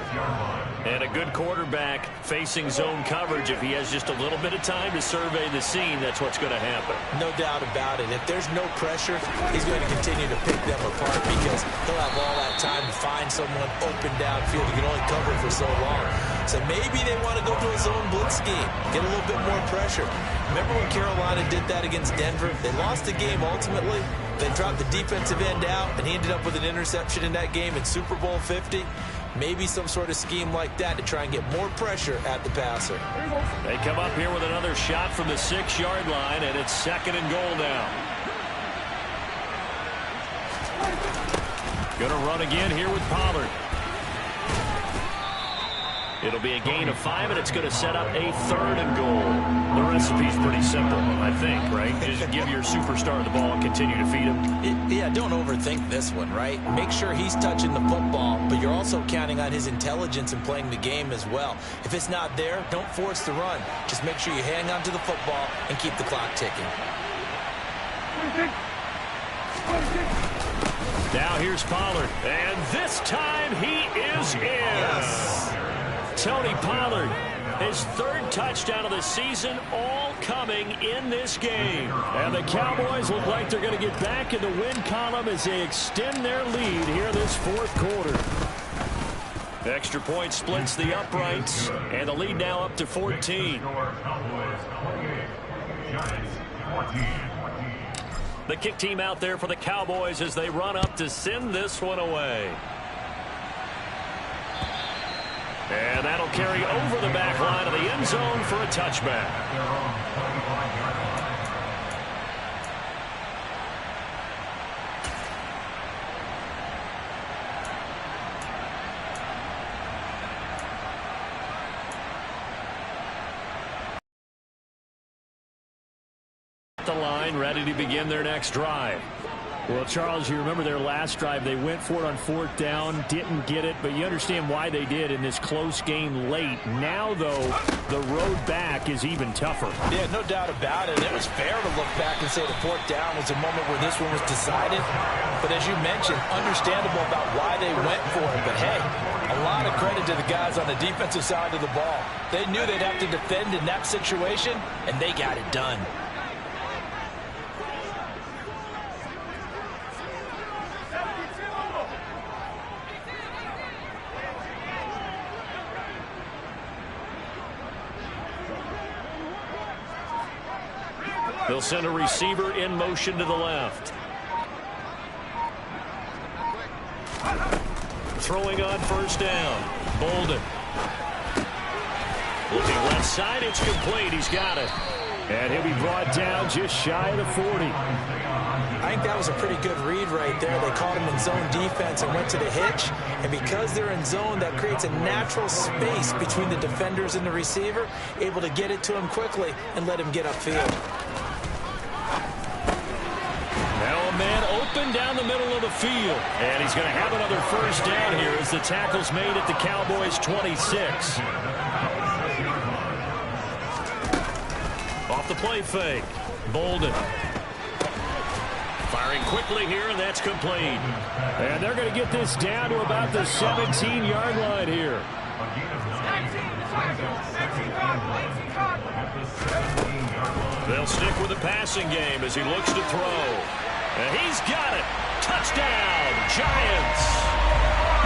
And a good quarterback facing zone coverage. If he has just a little bit of time to survey the scene, that's what's going to happen. No doubt about it. If there's no pressure, he's going to continue to pick them apart because he'll have all that time to find someone open downfield. He can only cover for so long. So maybe they want to go to a zone blitz scheme, get a little bit more pressure. Remember when Carolina did that against Denver? They lost the game ultimately. They dropped the defensive end out, and he ended up with an interception in that game in Super Bowl 50. Maybe some sort of scheme like that to try and get more pressure at the passer. They come up here with another shot from the 6-yard line, and it's 2nd and goal now. Gonna run again here with Pollard. It'll be a gain of 5, and it's going to set up a 3rd and goal. The recipe's pretty simple, I think, right? Just give your superstar the ball and continue to feed him. Yeah, don't overthink this one, right? Make sure he's touching the football, but you're also counting on his intelligence in playing the game as well. If it's not there, don't force the run. Just make sure you hang on to the football and keep the clock ticking. Now here's Pollard, and this time he is in. Yes. Tony Pollard, his 3rd touchdown of the season, all coming in this game. And the Cowboys look like they're going to get back in the win column as they extend their lead here this fourth quarter. Extra point splits the uprights, and the lead now up to 14. The kick team out there for the Cowboys as they run up to send this one away. And that'll carry over the back line of the end zone for a touchback. The line ready to begin their next drive. Well, Charles, you remember their last drive. They went for it on 4th down, didn't get it, but you understand why they did in this close game late. Now, though, the road back is even tougher. Yeah, no doubt about it. It was fair to look back and say the 4th down was the moment where this one was decided. But as you mentioned, understandable about why they went for it. But, hey, a lot lot of credit to the guys on the defensive side of the ball. They knew they'd have to defend in that situation, and they got it done. They'll send a receiver in motion to the left. Throwing on first down. Bolden. Looking left side, it's complete. He's got it. And he'll be brought down just shy of the 40. I think that was a pretty good read right there. They caught him in zone defense and went to the hitch. And because they're in zone, that creates a natural space between the defenders and the receiver, able to get it to him quickly and let him get upfield. Now a man open down the middle of the field. And he's going to have another first down here as the tackle's made at the Cowboys' 26. Off the play fake. Bolden. Firing quickly here, and that's complete. And they're going to get this down to about the 17-yard line here. They'll stick with the passing game as he looks to throw. And he's got it. Touchdown, Giants.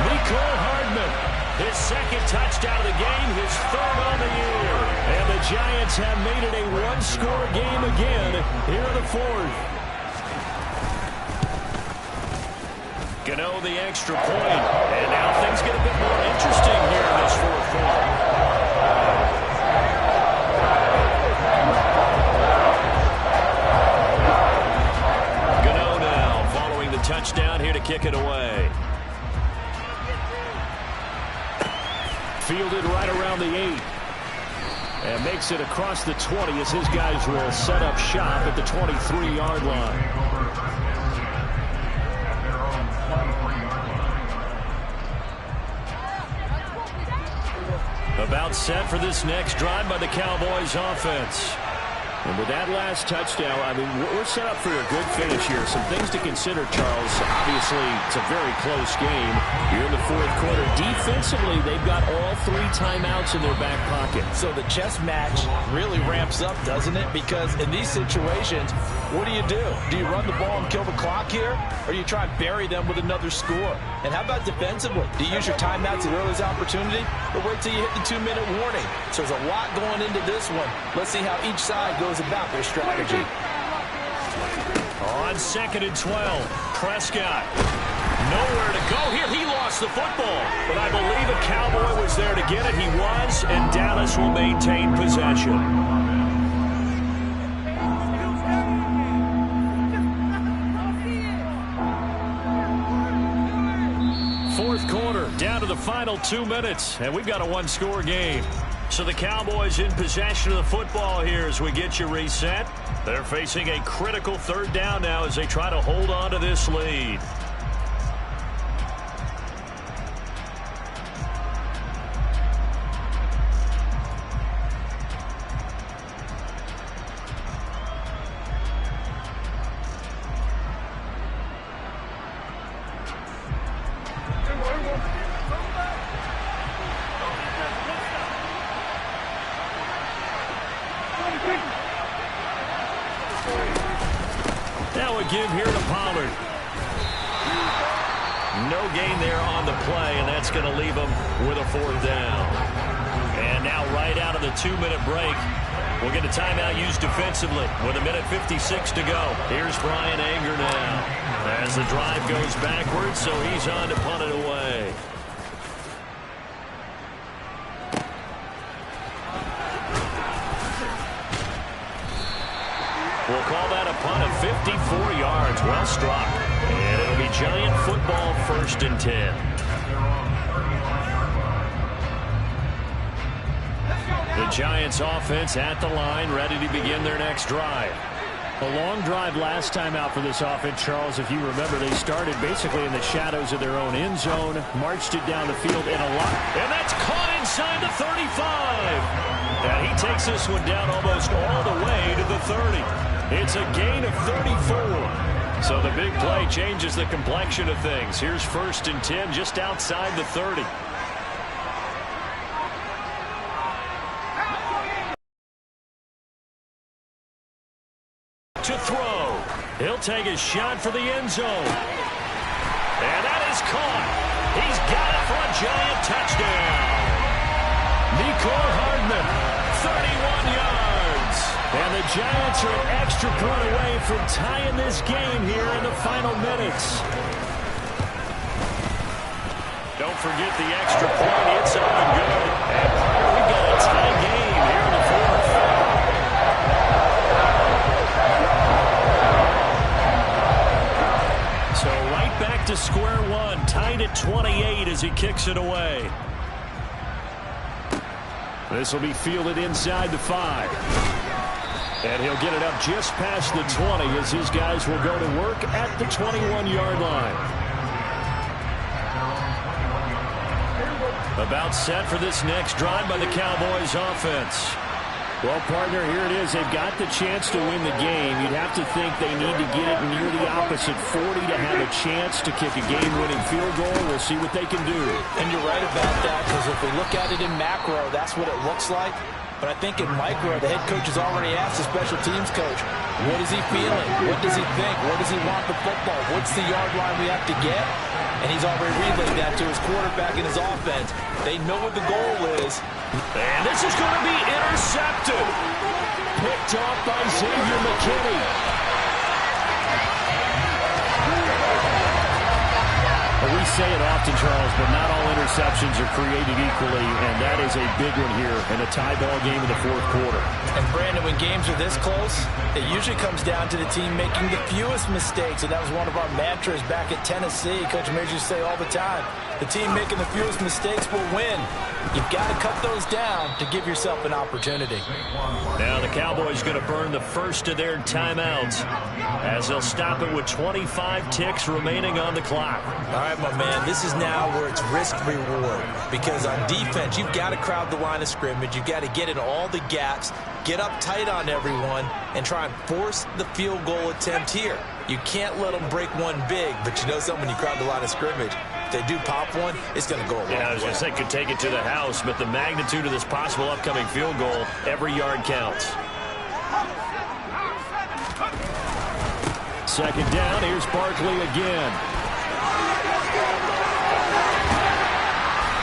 Mecole Hardman, his second touchdown of the game, his third on the year. And the Giants have made it a one-score game again here in the fourth. Gano the extra point. And now things get a bit more interesting here in this fourth quarter. Touchdown here to kick it away. Fielded right around the 8. And makes it across the 20 as his guys will set up shop at the 23-yard line. About set for this next drive by the Cowboys offense. And with that last touchdown, I mean, we're set up for a good finish here. Some things to consider, Charles. Obviously, it's a very close game. Here in the fourth quarter, defensively, they've got all 3 timeouts in their back pocket. So the chess match really ramps up, doesn't it? Because in these situations, what do? Do you run the ball and kill the clock here? Or you try and bury them with another score? And how about defensively? Do you use your timeouts at earliest opportunity? Or wait till you hit the 2-minute warning? So there's a lot going into this one. Let's see how each side goes about their strategy. On 2nd and 12, Prescott. Nowhere to go here. He lost the football. But I believe a Cowboy was there to get it. He was, and Dallas will maintain possession. Fourth quarter, down to the final 2 minutes, and we've got a one-score game. So the Cowboys in possession of the football here as we get you reset. They're facing a critical third down now as they try to hold on to this lead. Now a give here to Pollard. No gain there on the play, and that's going to leave him with a fourth down. And now right out of the 2-minute break, we'll get a timeout used defensively with 1:56 to go. Here's Bryan Anger now as the drive goes backwards, so he's on to punt it away. We'll call that a punt of 54 yards. Well struck. And it'll be Giant football, 1st and 10. The Giants offense at the line, ready to begin their next drive. A long drive last time out for this offense, Charles. If you remember, they started basically in the shadows of their own end zone, marched it down the field in a lot. And that's caught inside the 35. And he takes this one down almost all the way to the 30. It's a gain of 34. So the big play changes the complexion of things. Here's 1st and 10 just outside the 30. He'll take a shot for the end zone. And that is caught. He's got it for a giant touchdown. Mecole Hardman, 31 yards. And the Giants are an extra point away from tying this game here in the final minutes. Don't forget the extra point. It's up and good. And we've got a tie game here in the fourth. So right back to square one. Tied at 28 as he kicks it away. This will be fielded inside the 5. And he'll get it up just past the 20 as his guys will go to work at the 21-yard line. About set for this next drive by the Cowboys offense. Well, partner, here it is. They've got the chance to win the game. You'd have to think they need to get it near the opposite 40 to have a chance to kick a game-winning field goal. We'll see what they can do. And you're right about that, because if we look at it in macro, that's what it looks like. But I think in micro, the head coach has already asked the special teams coach, what is he feeling? What does he think? Where does he want the football? What's the yard line we have to get? And he's already relayed that to his quarterback and his offense. They know what the goal is. And this is going to be intercepted. Picked off by Xavier McKinney. We say it often, Charles, but not all interceptions are created equally, and that is a big one here in a tie ball game in the fourth quarter. And, Brandon, when games are this close, it usually comes down to the team making the fewest mistakes, and that was one of our mantras back at Tennessee. Coach Mears used to say all the time, the team making the fewest mistakes will win. You've got to cut those down to give yourself an opportunity. Now the Cowboys going to burn the first of their timeouts as they'll stop it with 25 ticks remaining on the clock. All right, my man, this is now where it's risk-reward, because on defense, you've got to crowd the line of scrimmage. You've got to get in all the gaps, get up tight on everyone, and try and force the field goal attempt here. You can't let them break one big, but you know something, when you crowd the line of scrimmage, if they do pop one, it's going to go a long way. I was going to say, could take it to the house, but the magnitude of this possible upcoming field goal, every yard counts. Second down, here's Barkley again.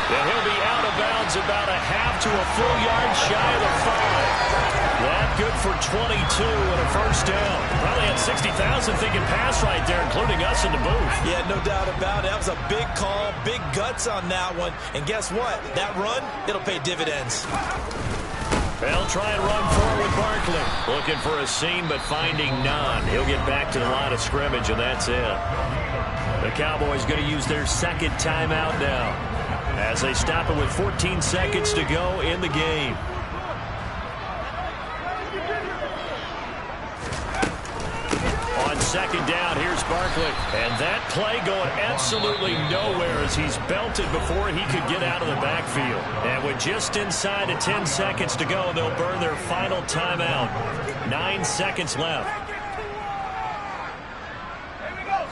And he'll be out of bounds about a half to a full yard shy of the 5. That good for 22 and a first down. Probably had 60,000 thinking pass right there, including us in the booth. Yeah, no doubt about it. That was a big call, big guts on that one. And guess what? That run, it'll pay dividends. They'll try and run forward with Barkley. Looking for a seam, but finding none. He'll get back to the line of scrimmage, and that's it. The Cowboys going to use their second timeout now as they stop it with 14 seconds to go in the game. On second down, here's Barkley. And that play going absolutely nowhere as he's belted before he could get out of the backfield. And with just inside of 10 seconds to go, they'll burn their final timeout. 9 seconds left.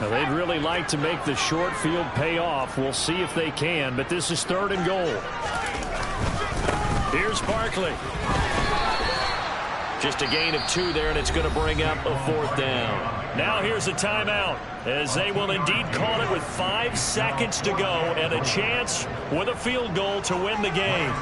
Now, they'd really like to make the short field pay off. We'll see if they can, but this is 3rd and goal. Here's Barkley. Just a gain of 2 there, and it's going to bring up a 4th down. Now here's a timeout, as they will indeed call it with 5 seconds to go and a chance with a field goal to win the game.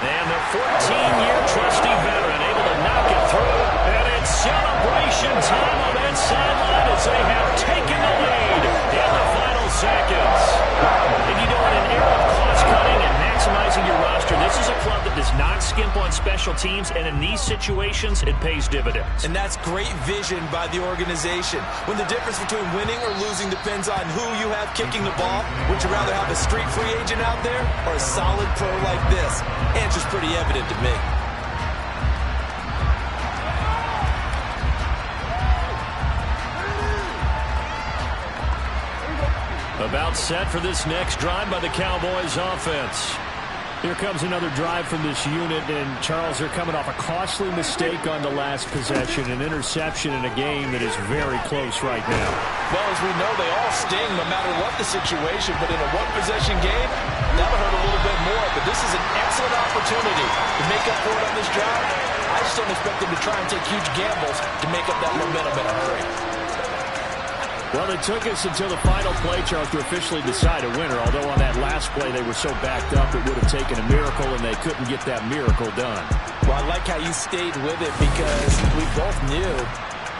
And the 14-year trusty veteran able to knock it through. And it's celebration time on that sideline as they have taken the lead in the final seconds. And you know, in an era of cost-cutting and maximizing your roster, this is a club that does not skimp on special teams, and in these situations, it pays dividends. And that's great vision by the organization. When the difference between winning or losing depends on who you have kicking the ball, would you rather have a street free agent out there or a solid pro like this? Answer's pretty evident to me. About set for this next drive by the Cowboys offense. Here comes another drive from this unit, and Charles, they're coming off a costly mistake on the last possession, an interception in a game that is very close right now. Well, as we know, they all sting no matter what the situation, but in a one-possession game, that'll hurt a little bit more. But this is an excellent opportunity to make up for it on this drive. I just don't expect them to try and take huge gambles to make up that momentum in a hurry. Well, it took us until the final play, Charles, to officially decide a winner, although on that last play they were so backed up it would have taken a miracle, and they couldn't get that miracle done. Well, I like how you stayed with it because we both knew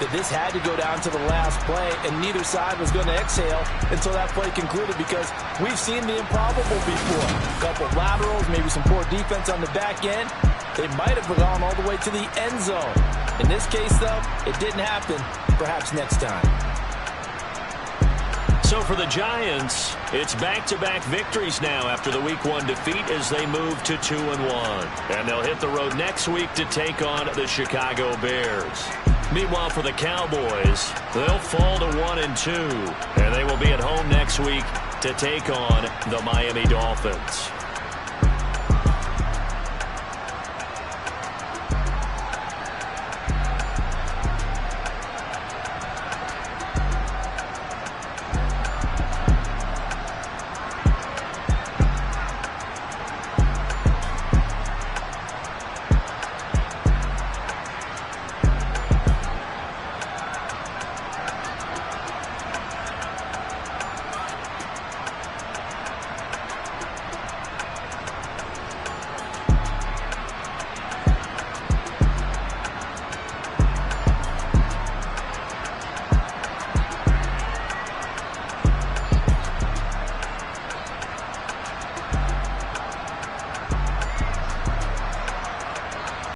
that this had to go down to the last play, and neither side was going to exhale until that play concluded because we've seen the improbable before. A couple of laterals, maybe some poor defense on the back end. They might have gone all the way to the end zone. In this case, though, it didn't happen. Perhaps next time. So for the Giants, it's back-to-back victories now after the Week 1 defeat as they move to 2-1. And they'll hit the road next week to take on the Chicago Bears. Meanwhile, for the Cowboys, they'll fall to 1-2. And they will be at home next week to take on the Miami Dolphins.